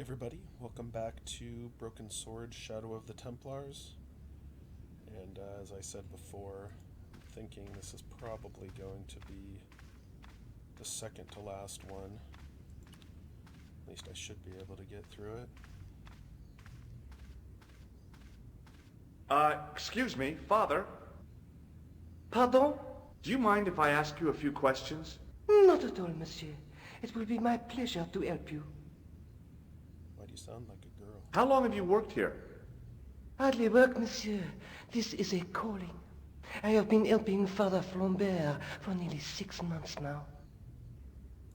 everybody, welcome back to Broken Sword, Shadow of the Templars. And as I said before, I'm thinking this is probably going to be the second to last one. At least I should be able to get through it. Excuse me, Father. Pardon? Do you mind if I ask you a few questions? Not at all, monsieur. It will be my pleasure to help you. Why do you sound like a girl? How long have you worked here? Hardly work, monsieur. This is a calling. I have been helping Father Flambert for nearly 6 months now.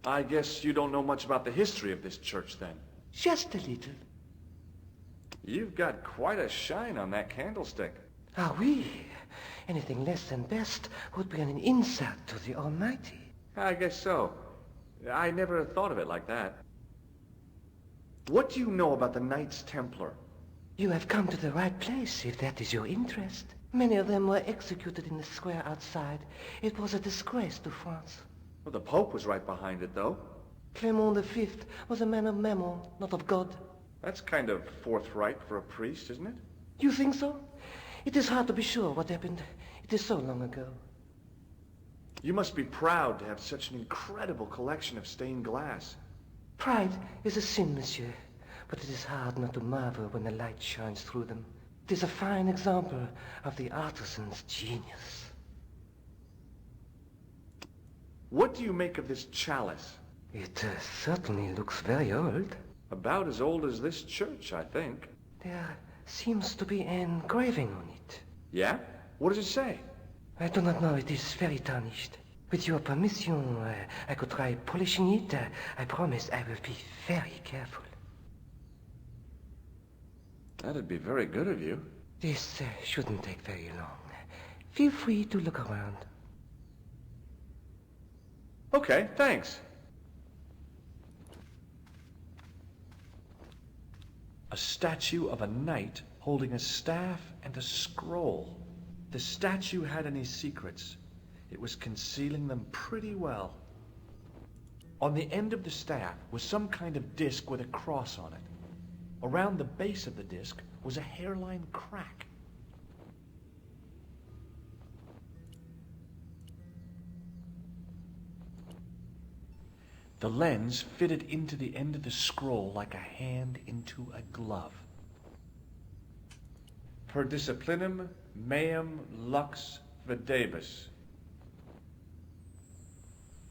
I guess you don't know much about the history of this church, then. Just a little. You've got quite a shine on that candlestick. Ah, oui. Anything less than best would be an insult to the Almighty. I guess so. I never thought of it like that. What do you know about the Knights Templar? You have come to the right place, if that is your interest. Many of them were executed in the square outside. It was a disgrace to France. Well, the Pope was right behind it, though. Clement V was a man of mammon, not of God. That's kind of forthright for a priest, isn't it? You think so? It is hard to be sure what happened. It is so long ago. You must be proud to have such an incredible collection of stained glass. Pride is a sin, monsieur, but it is hard not to marvel when the light shines through them. It is a fine example of the artisan's genius. What do you make of this chalice? It certainly looks very old. About as old as this church, I think. There seems to be an engraving on it. Yeah? What does it say? I do not know. It is very tarnished. With your permission, I could try polishing it. I promise I will be very careful. That'd be very good of you. This shouldn't take very long. Feel free to look around. Okay, thanks. A statue of a knight holding a staff and a scroll. The statue had any secrets. It was concealing them pretty well. On the end of the staff was some kind of disc with a cross on it. Around the base of the disc was a hairline crack. The lens fitted into the end of the scroll like a hand into a glove. Per disciplinum meum lux videbus.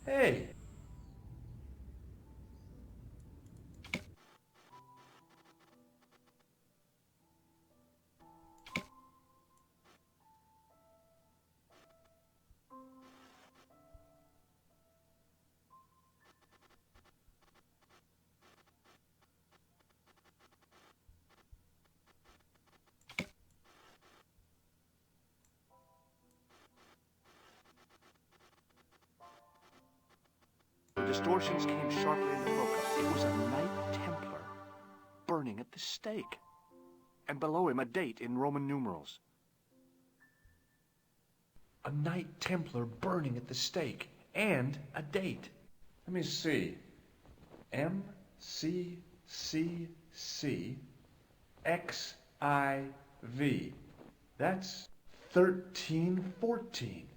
Hey! The distortions came sharply into focus. It was a Knight Templar burning at the stake. And below him a date in Roman numerals. A Knight Templar burning at the stake. And a date. Let me see. MCCCXIV. That's 1314.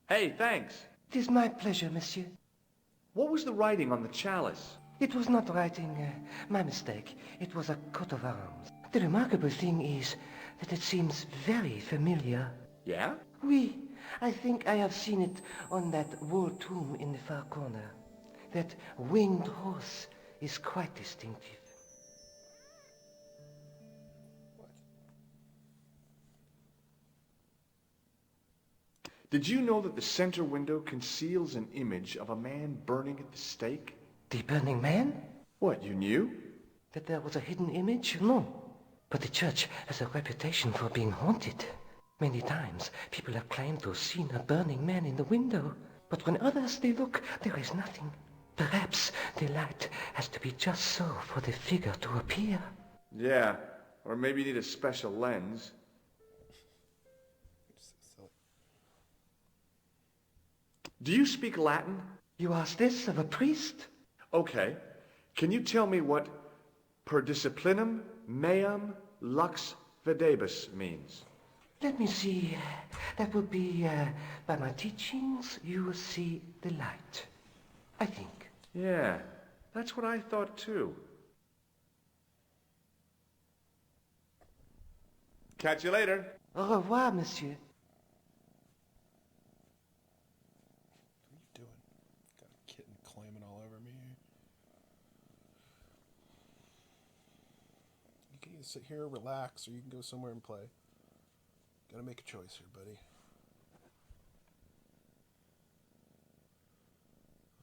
Hey, thanks. It is my pleasure, monsieur. What was the writing on the chalice? It was not writing, my mistake. It was a coat of arms. The remarkable thing is that it seems very familiar. Yeah? Oui, I think I have seen it on that wall tomb in the far corner. That winged horse is quite distinctive. Did you know that the center window conceals an image of a man burning at the stake? The burning man? What, you knew? That there was a hidden image? No. But the church has a reputation for being haunted. Many times people have claimed to have seen a burning man in the window. But when others they look, there is nothing. Perhaps the light has to be just so for the figure to appear. Yeah, or maybe you need a special lens. Do you speak Latin? You ask this of a priest? Okay. Can you tell me what per disciplinum meam lux videbus means? Let me see. That would be, by my teachings, you will see the light. I think. Yeah, that's what I thought too. Catch you later. Au revoir, monsieur. What are you doing? Got a kitten climbing all over me. You can either sit here, relax, or you can go somewhere and play. Gotta make a choice here, buddy.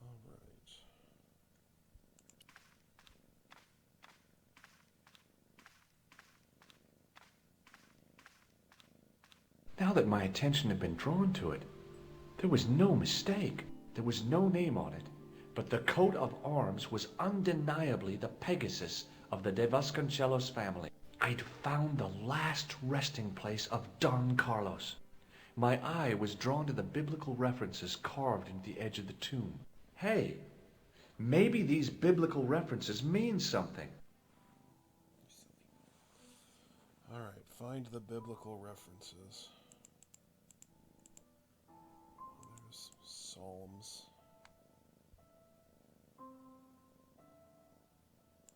Alright. Now that my attention had been drawn to it, there was no mistake. There was no name on it, but the coat of arms was undeniably the Pegasus of the De Vasconcelos family. I'd found the last resting place of Don Carlos. My eye was drawn to the biblical references carved into the edge of the tomb. Hey, maybe these biblical references mean something. Alright, find the biblical references. There's Psalms.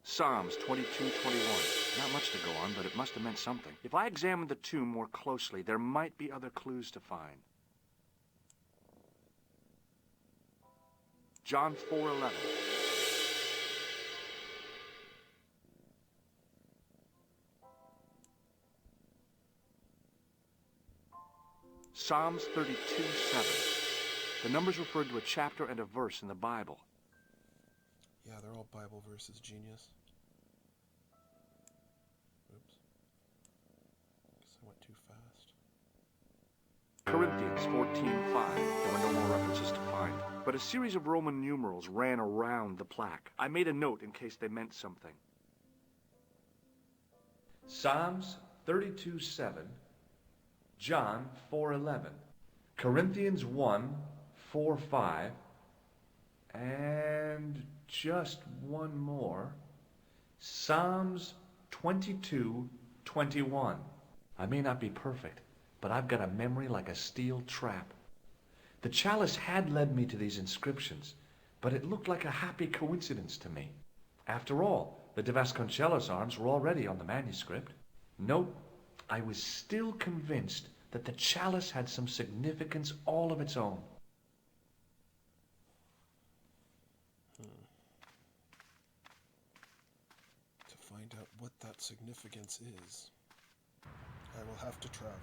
Psalms 22:21. Not much to go on, but it must have meant something. If I examined the tomb more closely, there might be other clues to find. John 4:11. Psalms 32:7. The numbers referred to a chapter and a verse in the Bible. Yeah, they're all Bible verses, genius. Oops. Guess I went too fast. Corinthians 14:5. There were no more references to find, but a series of Roman numerals ran around the plaque. I made a note in case they meant something. Psalms 32:7, John 4:11, Corinthians 1:4-5, and just one more, Psalms 22:21. I may not be perfect, but I've got a memory like a steel trap. The chalice had led me to these inscriptions, but it looked like a happy coincidence to me. After all, the De Vasconcelos arms were already on the manuscript. Nope, I was still convinced that the chalice had some significance all of its own. To find out what that significance is, I will have to travel.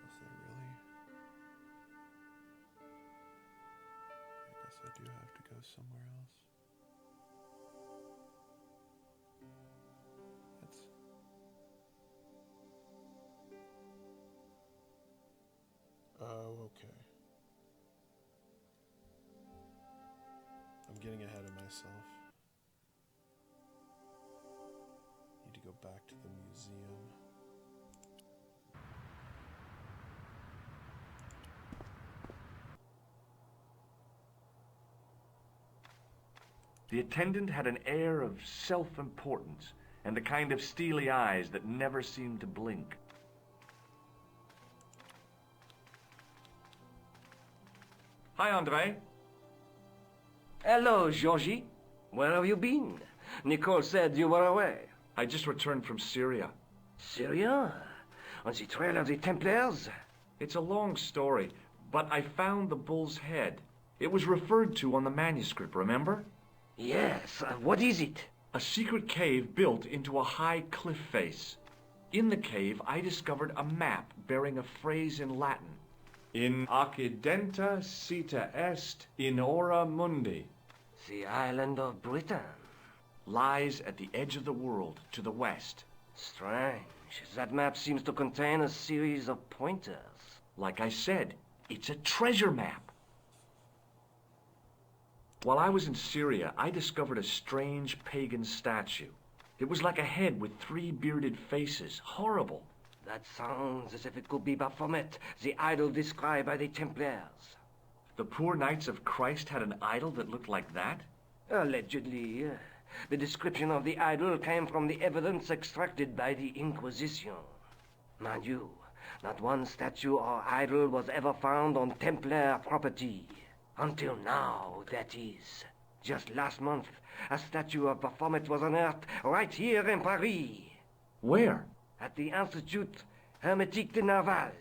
Is there really? I guess I do have to go somewhere else. That's... Oh, okay. I'm getting ahead of myself. Need to go back to the museum. The attendant had an air of self-importance and the kind of steely eyes that never seemed to blink. Hi, Andre. Hello, Georgie. Where have you been? Nicole said you were away. I just returned from Syria. Syria? On the trail of the Templars? It's a long story, but I found the bull's head. It was referred to on the manuscript, remember? Yes. What is it? A secret cave built into a high cliff face. In the cave, I discovered a map bearing a phrase in Latin. In occidenta cita est in ora mundi. The island of Britain. lies at the edge of the world to the west. Strange. That map seems to contain a series of pointers. Like I said, it's a treasure map. While I was in Syria, I discovered a strange pagan statue. It was like a head with 3 bearded faces. Horrible. That sounds as if it could be Baphomet, the idol described by the Templars. The poor Knights of Christ had an idol that looked like that? Allegedly. The description of the idol came from the evidence extracted by the Inquisition. Mind you, not one statue or idol was ever found on Templar property. Until now, that is. Just last month, a statue of Baphomet was unearthed right here in Paris. Where? At the Institut Hermétique de Naval.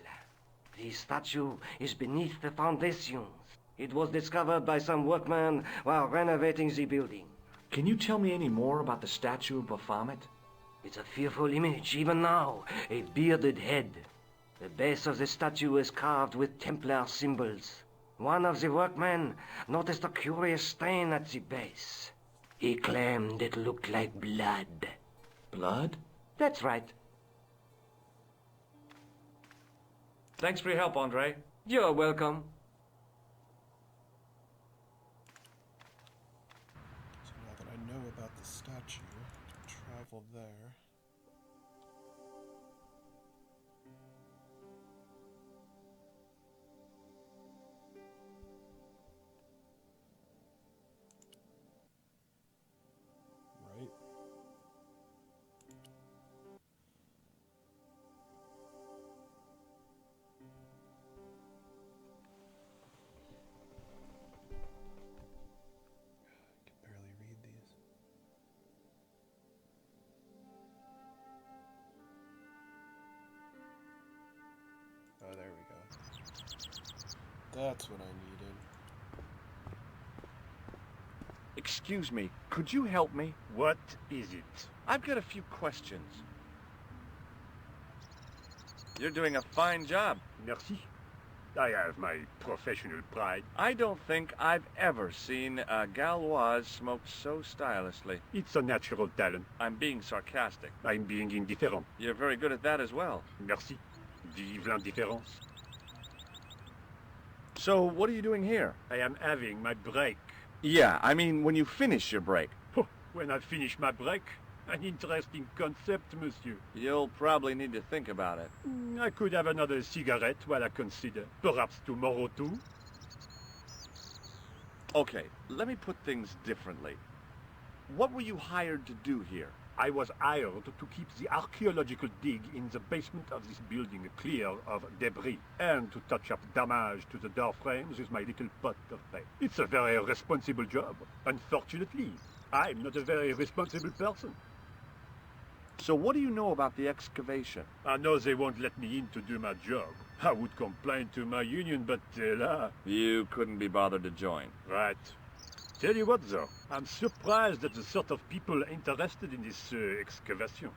The statue is beneath the foundations. It was discovered by some workmen while renovating the building. Can you tell me any more about the statue of Baphomet? It's a fearful image, even now. A bearded head. The base of the statue is carved with Templar symbols. One of the workmen noticed a curious stain at the base. He claimed it looked like blood. Blood? That's right. Thanks for your help, Andre. You're welcome. So now that I know about the statue, I can travel there. Right. I can barely read these. Oh, there we go. That's what I needed. Excuse me, could you help me? What is it? I've got a few questions. You're doing a fine job. Merci. I have my professional pride. I don't think I've ever seen a Gauloise smoke so stylishly. It's a natural talent. I'm being sarcastic. I'm being indifferent. You're very good at that as well. Merci. Vive l'indifférence. So, what are you doing here? I am having my break. Yeah, I mean when you finish your break. When I finish my break, an interesting concept, monsieur. You'll probably need to think about it. I could have another cigarette while I consider. Perhaps tomorrow too. Okay, let me put things differently. What were you hired to do here? I was hired to keep the archeological dig in the basement of this building clear of debris and to touch up damage to the door frames with my little pot of paint. It's a very responsible job. Unfortunately, I'm not a very responsible person. So what do you know about the excavation? I know they won't let me in to do my job. I would complain to my union, but You couldn't be bothered to join. Right. Tell you what, though, I'm surprised at the sort of people interested in this excavation.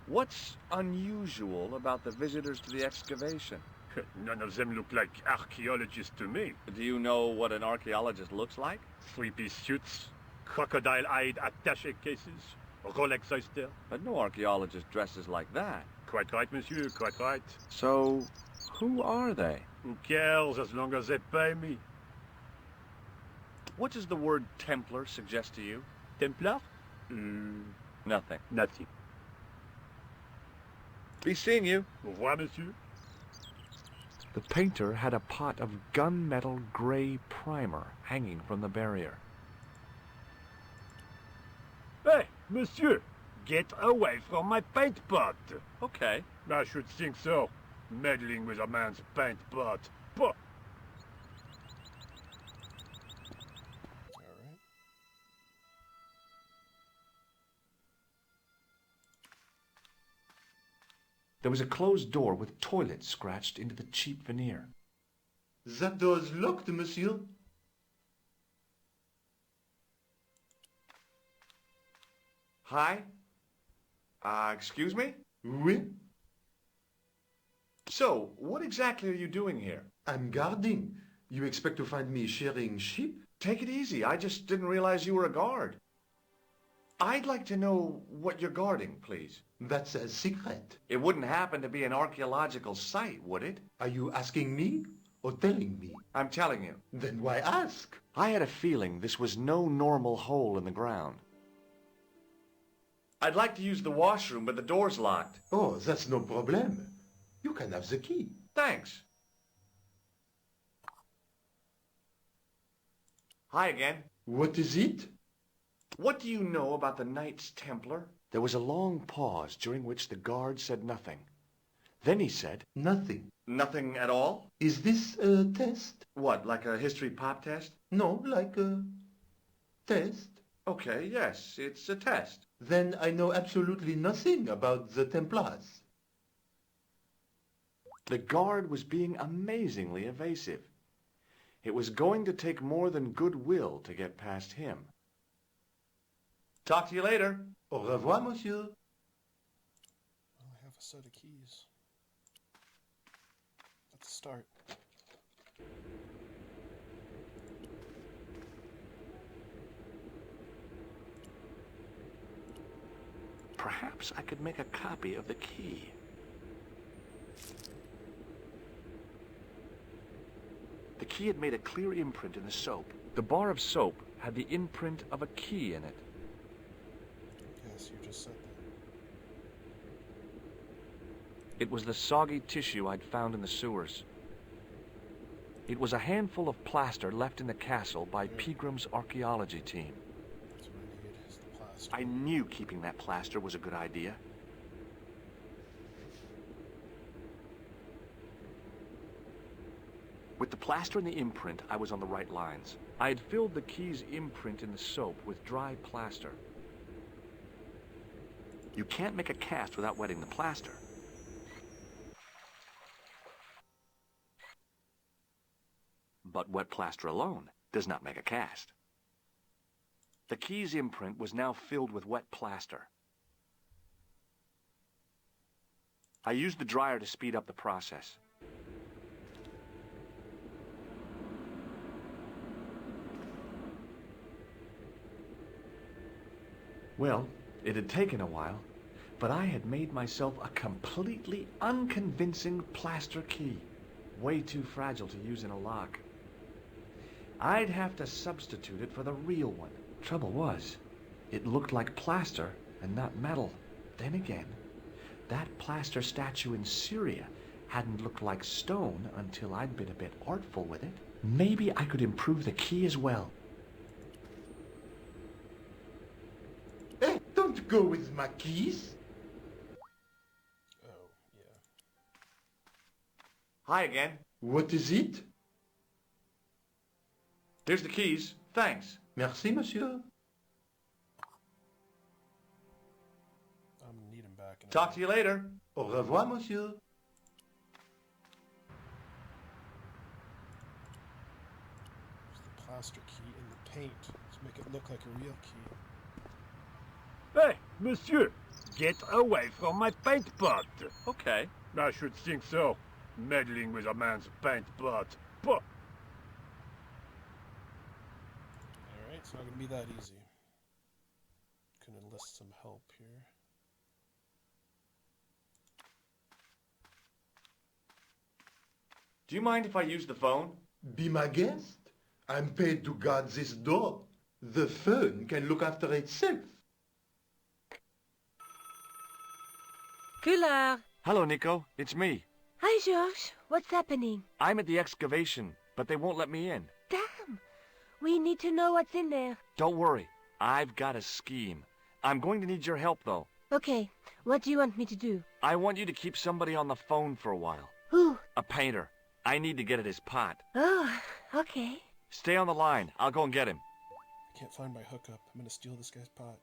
What's unusual about the visitors to the excavation? None of them look like archaeologists to me. Do you know what an archaeologist looks like? Three-piece suits, crocodile-eyed attaché cases, Rolex oyster. But no archaeologist dresses like that. Quite right, monsieur, quite right. So, who are they? Who cares as long as they pay me? What does the word Templar suggest to you? Templar? Nothing. Nothing. Be seeing you. Au revoir, monsieur. The painter had a pot of gunmetal gray primer hanging from the barrier. Hey, monsieur, get away from my paint pot. Okay. I should think so. Meddling with a man's paint pot. Pah! Alright. There was a closed door with toilet scratched into the cheap veneer. That door's locked, monsieur. Hi? Excuse me? Oui, So, what exactly are you doing here? I'm guarding. You expect to find me shearing sheep? Take it easy. I just didn't realize you were a guard. I'd like to know what you're guarding, please. That's a secret. It wouldn't happen to be an archaeological site, would it? Are you asking me or telling me? I'm telling you. Then why ask? I had a feeling this was no normal hole in the ground. I'd like to use the washroom, but the door's locked. Oh, that's no problem. You can have the key. Thanks. Hi again. What is it? What do you know about the Knights Templar? There was a long pause during which the guard said nothing. Then he said, Nothing. Nothing at all? Is this a test? What, like a history pop test? No, like a test. Okay, yes, it's a test. Then I know absolutely nothing about the Templars. The guard was being amazingly evasive. It was going to take more than goodwill to get past him. Talk to you later. Au revoir, monsieur. Well, I have a set of keys. Let's start. Perhaps I could make a copy of the key. The key had made a clear imprint in the soap. The bar of soap had the imprint of a key in it. Yes, you just said that. It was the soggy tissue I'd found in the sewers. It was a handful of plaster left in the castle by Pegram's archaeology team. That's what I need, is the plaster. I knew keeping that plaster was a good idea. With the plaster and the imprint, I was on the right lines. I had filled the key's imprint in the soap with dry plaster. You can't make a cast without wetting the plaster. But wet plaster alone does not make a cast. The key's imprint was now filled with wet plaster. I used the dryer to speed up the process. Well, it had taken a while, but I had made myself a completely unconvincing plaster key. Way too fragile to use in a lock. I'd have to substitute it for the real one. Trouble was, it looked like plaster and not metal. Then again, that plaster statue in Syria hadn't looked like stone until I'd been a bit artful with it. Maybe I could improve the key as well. Hey, don't go with my keys. Oh, yeah. Hi again. What is it? Here's the keys. Thanks. Merci, monsieur. I'm gonna need him back in a Talk to you later. Au revoir, monsieur. There's the plaster key in the paint to make it look like a real key. Hey, monsieur, get away from my paint pot. Okay. I should think so. Meddling with a man's paint pot. Pah. Alright, it's not gonna be that easy. Can enlist some help here. Do you mind if I use the phone? Be my guest. I'm paid to guard this door. The phone can look after itself. Coulard. Hello, Nico. It's me. Hi, Georges. What's happening? I'm at the excavation, but they won't let me in. Damn. We need to know what's in there. Don't worry. I've got a scheme. I'm going to need your help, though. Okay. What do you want me to do? I want you to keep somebody on the phone for a while. Who? A painter. I need to get at his pot. Oh, okay. Stay on the line. I'll go and get him. I can't find my hookup. I'm gonna steal this guy's pot.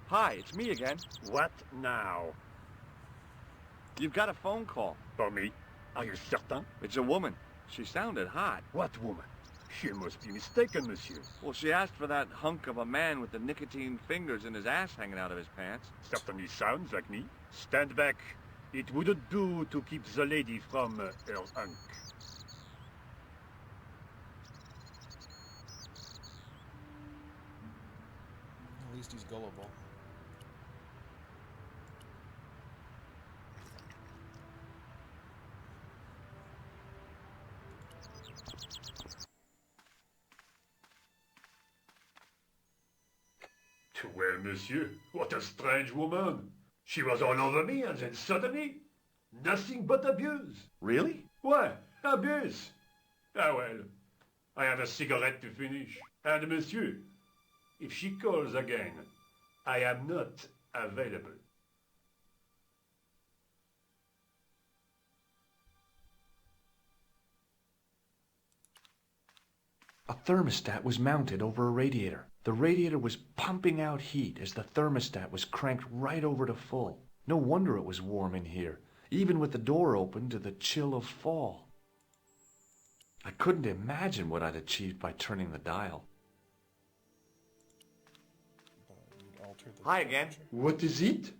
Hi, it's me again. What now? You've got a phone call. For me? Are you certain? It's a woman. She sounded hot. What woman? She must be mistaken, monsieur. Well, she asked for that hunk of a man with the nicotine fingers and his ass hanging out of his pants. Certainly sounds like me. Stand back. It wouldn't do to keep the lady from her hunk. least he's gullible. Well, monsieur, what a strange woman. She was all over me, and then suddenly, nothing but abuse. Really? What? Abuse? Ah well, I have a cigarette to finish. And monsieur, if she calls again, I am not available. A thermostat was mounted over a radiator. The radiator was pumping out heat as the thermostat was cranked right over to full. No wonder it was warm in here, even with the door open to the chill of fall. I couldn't imagine what I'd achieved by turning the dial. You'd alter the Hi again. temperature. What is it?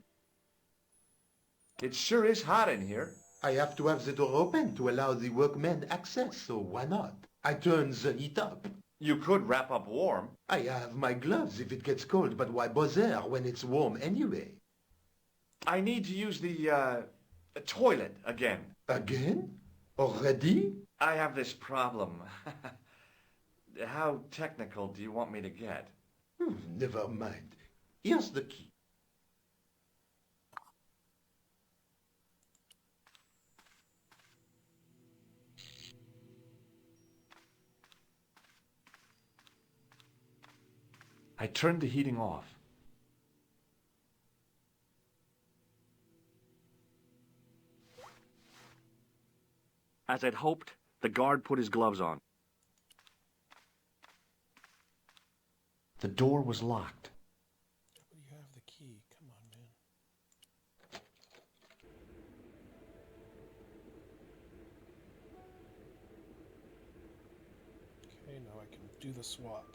It sure is hot in here. I have to have the door open to allow the workmen access, so why not? I turn the heat up. You could wrap up warm. I have my gloves if it gets cold, but why bother when it's warm anyway? I need to use the toilet again. Again? Already? I have this problem. How technical do you want me to get? Never mind. Here's the key. I turned the heating off. As I'd hoped, the guard put his gloves on. The door was locked. But you have the key. Come on, man. Okay, now I can do the swap.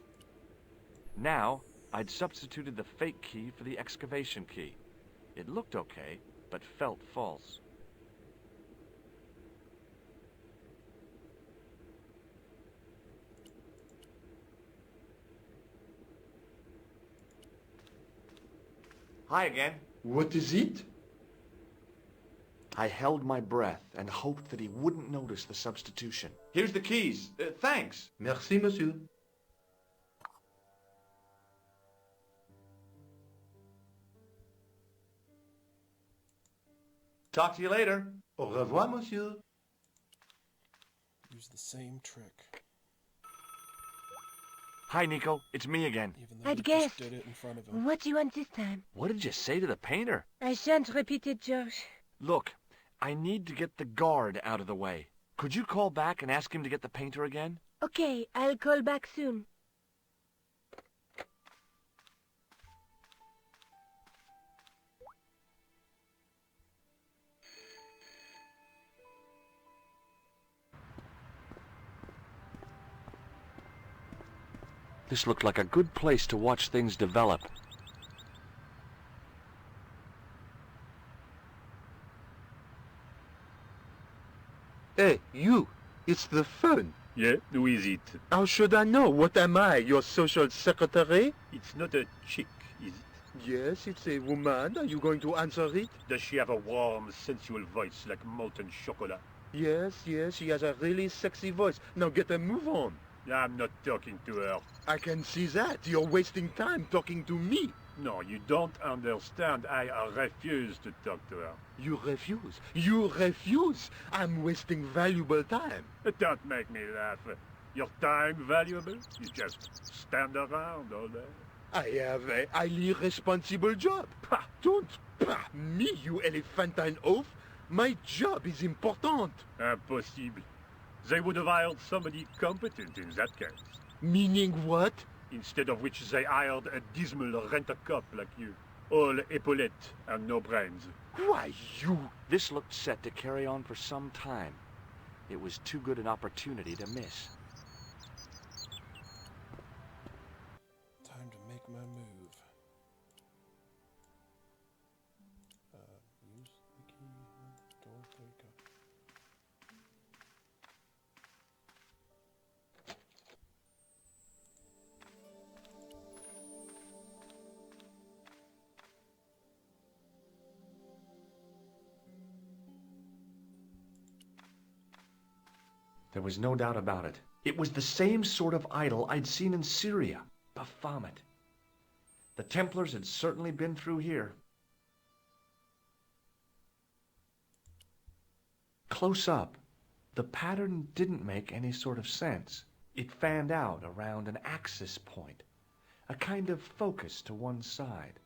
Now, I'd substituted the fake key for the excavation key. It looked okay, but felt false. Hi again. What is it? I held my breath and hoped that he wouldn't notice the substitution. Here's the keys. Thanks. Merci, monsieur. Talk to you later. Au revoir, monsieur. Use the same trick. Hi, Nico. It's me again. Even though I'd you guessed. just did it in front of him. What do you want this time? What did you say to the painter? I shan't repeat it, Josh. Look, I need to get the guard out of the way. Could you call back and ask him to get the painter again? Okay, I'll call back soon. This looked like a good place to watch things develop. Hey, you. It's the phone. Yeah, who is it? How should I know? What am I, your social secretary? It's not a chick, is it? Yes, it's a woman. Are you going to answer it? Does she have a warm, sensual voice like molten chocolate? Yes, she has a really sexy voice. Now get a move on. I'm not talking to her. I can see that. You're wasting time talking to me. No, you don't understand. I refuse to talk to her. You refuse. You refuse. I'm wasting valuable time. Don't make me laugh. Your time valuable? You just stand around all day. I have a highly responsible job. Pah, don't pah me, you elephantine oaf. My job is important. Impossible. They would have hired somebody competent in that case. Meaning what? Instead of which they hired a dismal rent-a-cop like you. All epaulettes and no brains. Why, you... This looked set to carry on for some time. It was too good an opportunity to miss. Time to make my move. Use the key. Door, there we go. There was no doubt about it. It was the same sort of idol I'd seen in Syria, Baphomet. The Templars had certainly been through here. Close up, the pattern didn't make any sort of sense. It fanned out around an axis point, a kind of focus to one side.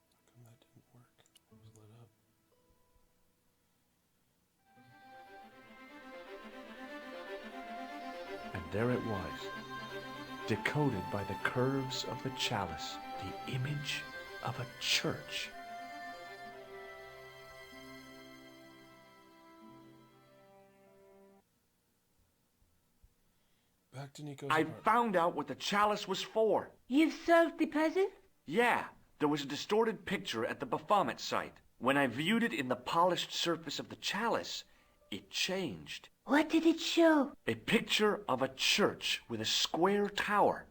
How come that didn't work? It was lit up. And there it was, decoded by the curves of the chalice, the image of a church. Back to Nico's I'd apartment. found out what the chalice was for. You've solved the puzzle? Yeah, there was a distorted picture at the Baphomet site. When I viewed it in the polished surface of the chalice, it changed. What did it show? A picture of a church with a square tower.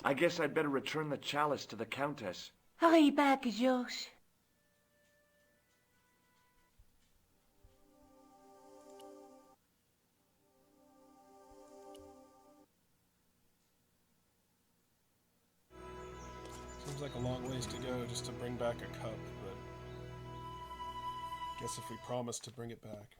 I guess I'd better return the chalice to the Countess. Hurry back, Georges. Seems like a long ways to go just to bring back a cup, but guess if we promise to bring it back.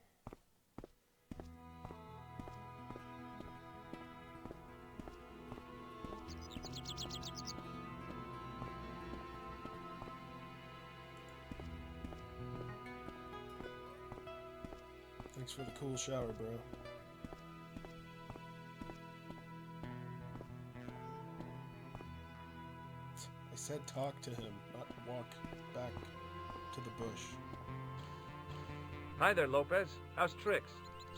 Thanks for the cool shower, bro. I said talk to him, not walk back to the bush. Hi there, Lopez. How's Trix?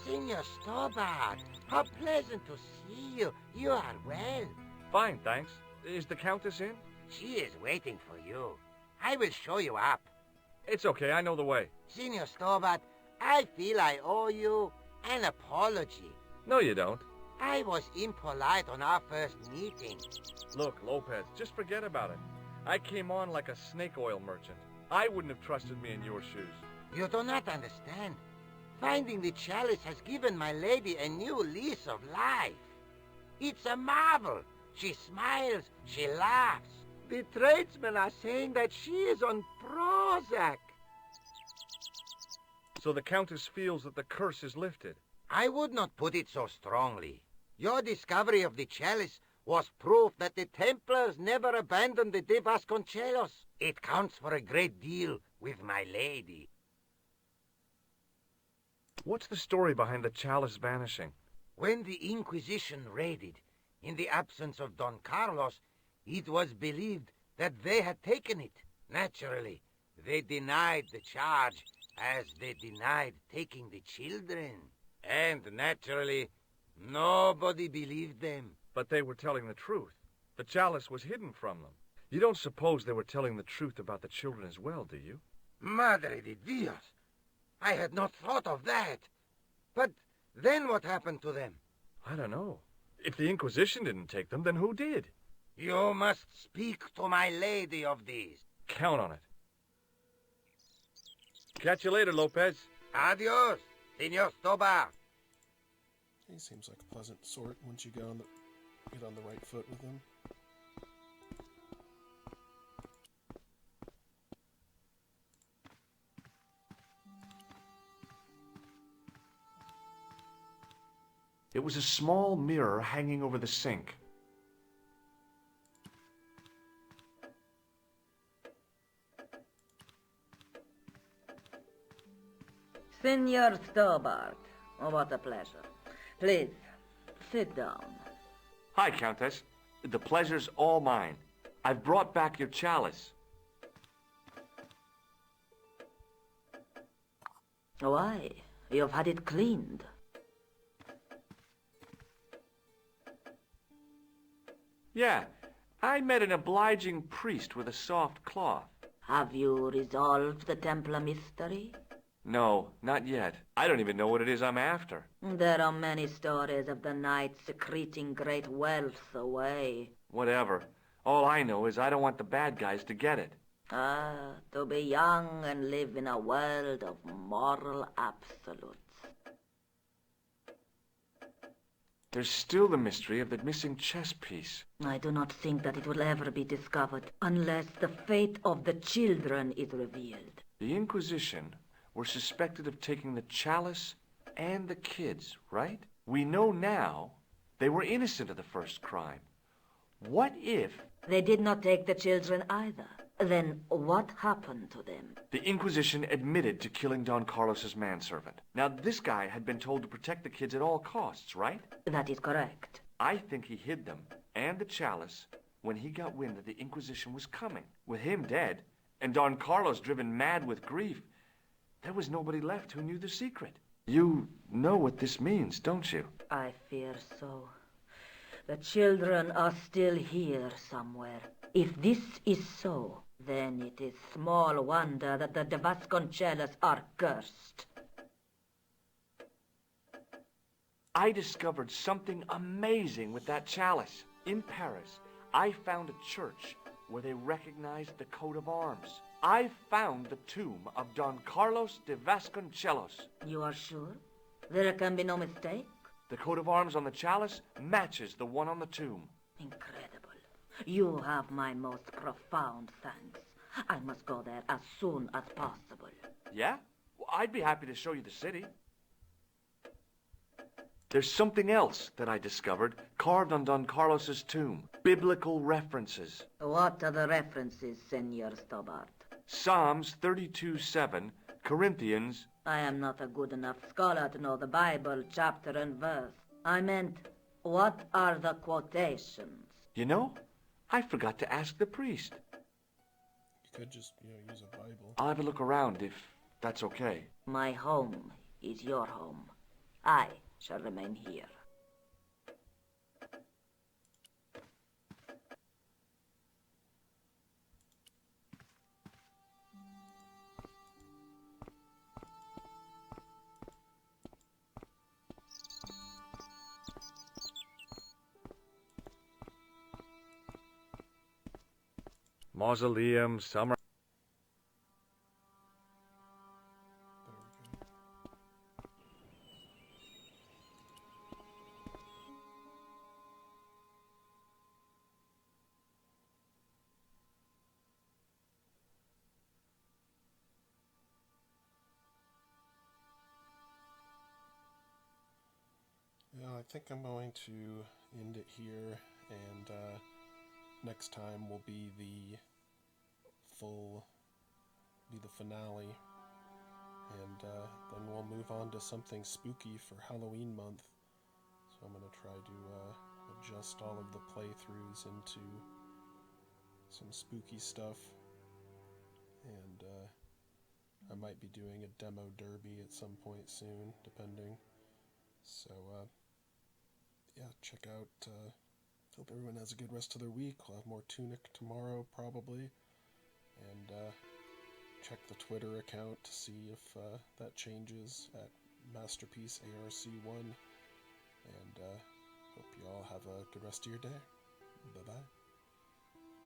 Senor Stobart, how pleasant to see you. You are well. Fine, thanks. Is the Countess in? She is waiting for you. I will show you up. It's okay, I know the way. Senor Stobart, I feel I owe you an apology. No, you don't. I was impolite on our first meeting. Look, Lopez, just forget about it. I came on like a snake oil merchant. I wouldn't have trusted me in your shoes. You do not understand. Finding the chalice has given my lady a new lease of life. It's a marvel. She smiles, she laughs. The tradesmen are saying that she is on Prozac. So the Countess feels that the curse is lifted. I would not put it so strongly. Your discovery of the chalice was proof that the Templars never abandoned the de Vasconcelos. It counts for a great deal with my lady. What's the story behind the chalice vanishing? When the Inquisition raided, in the absence of Don Carlos, it was believed that they had taken it. Naturally, they denied the charge as they denied taking the children. And naturally, nobody believed them. But they were telling the truth. The chalice was hidden from them. You don't suppose they were telling the truth about the children as well, do you? Madre de Dios! I had not thought of that. But then what happened to them? I don't know. If the Inquisition didn't take them, then who did? You must speak to my lady of these. Count on it. Catch you later, Lopez. Adios, Senor Stobart. He seems like a pleasant sort once you get on the right foot with him. It was a small mirror hanging over the sink. Senor Stobart, oh, what a pleasure. Please, sit down. Hi, Countess. The pleasure's all mine. I've brought back your chalice. Why? You've had it cleaned. Yeah, I met an obliging priest with a soft cloth. Have you resolved the Templar mystery? No, not yet. I don't even know what it is I'm after. There are many stories of the night secreting great wealth away. Whatever. All I know is I don't want the bad guys to get it. Ah, to be young and live in a world of moral absolutes. There's still the mystery of the missing chess piece. I do not think that it will ever be discovered unless the fate of the children is revealed. The Inquisition were suspected of taking the chalice and the kids, right? We know now they were innocent of the first crime. What if... They did not take the children either. Then what happened to them? The Inquisition admitted to killing Don Carlos's manservant. Now, this guy had been told to protect the kids at all costs, right? That is correct. I think he hid them and the chalice when he got wind that the Inquisition was coming. With him dead and Don Carlos driven mad with grief, there was nobody left who knew the secret. You know what this means, don't you? I fear so. The children are still here somewhere. If this is so, then it is small wonder that the de Vasconcellos are cursed. I discovered something amazing with that chalice. In Paris, I found a church where they recognized the coat of arms. I found the tomb of Don Carlos de Vasconcellos. You are sure? There can be no mistake? The coat of arms on the chalice matches the one on the tomb. Incredible. You have my most profound thanks. I must go there as soon as possible. Yeah? Well, I'd be happy to show you the city. There's something else that I discovered carved on Don Carlos's tomb. Biblical references. What are the references, Senor Stobart? Psalms 32:7, Corinthians... I am not a good enough scholar to know the Bible chapter and verse. I meant, what are the quotations? You know, I forgot to ask the priest. You could just, use a Bible. I'll have a look around if that's okay. My home is your home. I shall remain here. Mausoleum, summer... There we go. Yeah, I think I'm going to end it here, and next time will be the finale, and then we'll move on to something spooky for Halloween month. So I'm going to try to adjust all of the playthroughs into some spooky stuff, and I might be doing a demo derby at some point soon, depending. So yeah, check out, hope everyone has a good rest of their week. We'll have more Tunic tomorrow, probably, and check the Twitter account to see if that changes at Masterpiece ARC1, and hope you all have a good rest of your day.